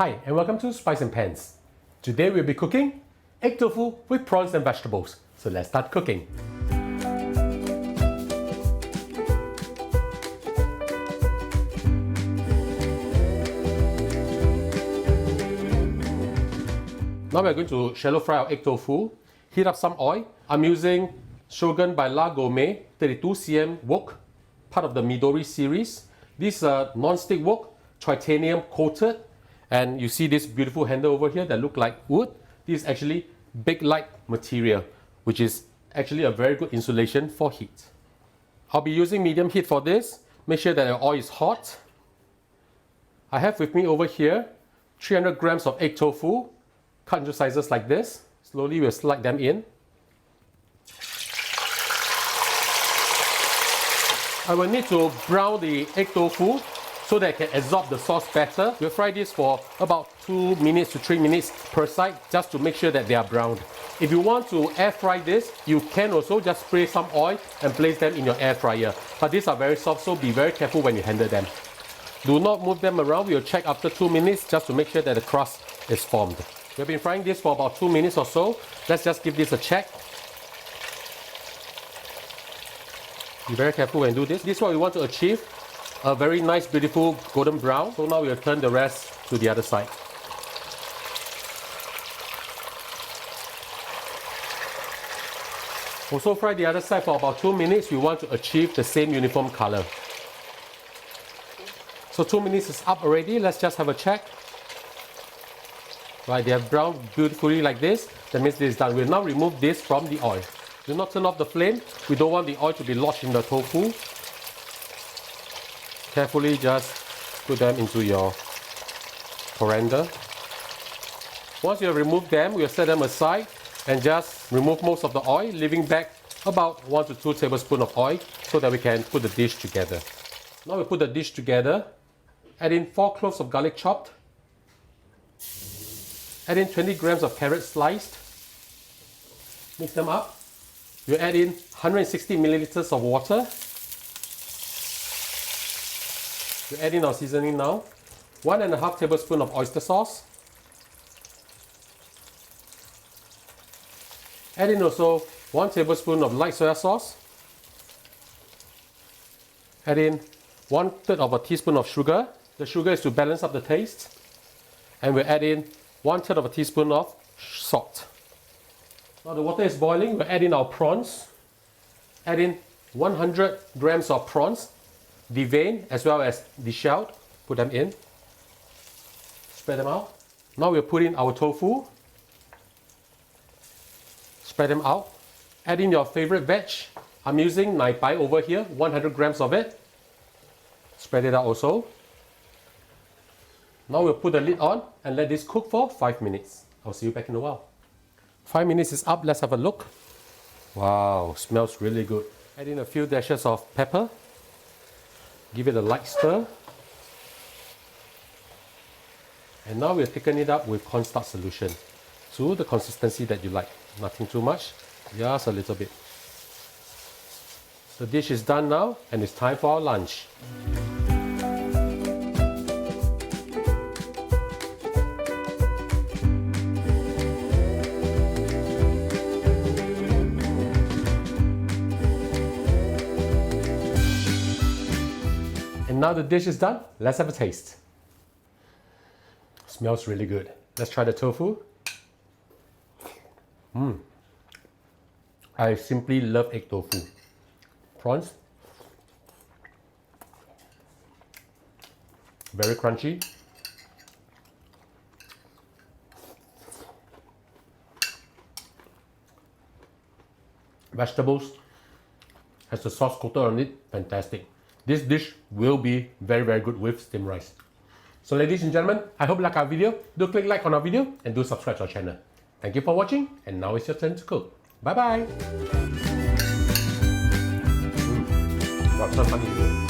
Hi and welcome to Spice and Pans. Today we'll be cooking egg tofu with prawns and vegetables. So let's start cooking. Now we're going to shallow fry our egg tofu. Heat up some oil. I'm using Shogun by La Gourmet 32cm wok, part of the Midori series. This is a non-stick wok, titanium coated. And you see this beautiful handle over here that look like wood. This is actually Bakelite material, which is actually a very good insulation for heat. I'll be using medium heat for this. Make sure that your oil is hot. I have with me over here 300 grams of egg tofu, cut into sizes like this. Slowly we'll slide them in. I will need to brown the egg tofu so that it can absorb the sauce better. We'll fry this for about 2 minutes to 3 minutes per side, just to make sure that they are browned. If you want to air fry this, you can also just spray some oil and place them in your air fryer. But these are very soft, so be very careful when you handle them. Do not move them around. We'll check after 2 minutes just to make sure that the crust is formed. We've been frying this for about 2 minutes or so. Let's just give this a check. Be very careful when you do this. This is what we want to achieve. A very nice, beautiful golden brown. So now we'll turn the rest to the other side. Also fry the other side for about 2 minutes. We want to achieve the same uniform color. So 2 minutes is up already. Let's just have a check. Right, they have browned beautifully like this. That means this is done. We'll now remove this from the oil. Do not turn off the flame. We don't want the oil to be lodged in the tofu. Carefully just put them into your colander. Once you have removed them, we'll set them aside and just remove most of the oil, leaving back about 1 to 2 tablespoons of oil so that we can put the dish together. Now we put the dish together. Add in 4 cloves of garlic chopped. Add in 20 grams of carrot sliced. Mix them up. You add in 160 milliliters of water. We add in our seasoning now. 1.5 tablespoons of oyster sauce. Add in also 1 tablespoon of light soya sauce. Add in 1/3 of a teaspoon of sugar. The sugar is to balance up the taste. And we'll add in 1/3 of a teaspoon of salt. Now the water is boiling. We'll add in our prawns. Add in 100 grams of prawns, deveined as well as deshelled. Put them in. Spread them out. Now we'll put in our tofu. Spread them out. Add in your favorite veg. I'm using nai pai over here, 100 grams of it. Spread it out also. Now we'll put the lid on and let this cook for 5 minutes. I'll see you back in a while. 5 minutes is up. Let's have a look. Wow, smells really good. Add in a few dashes of pepper. Give it a light stir. And now we'll thicken it up with cornstarch solution to the consistency that you like. Nothing too much, just a little bit. The dish is done now and it's time for our lunch. And now the dish is done. Let's have a taste. Smells really good. Let's try the tofu. I simply love egg tofu. Prawns. Very crunchy. Vegetables. Has the sauce coated on it. Fantastic. This dish will be very, very good with steamed rice. So ladies and gentlemen, I hope you like our video. Do click like on our video and do subscribe to our channel. Thank you for watching, and now it's your turn to cook. Bye bye. Wow, so funny.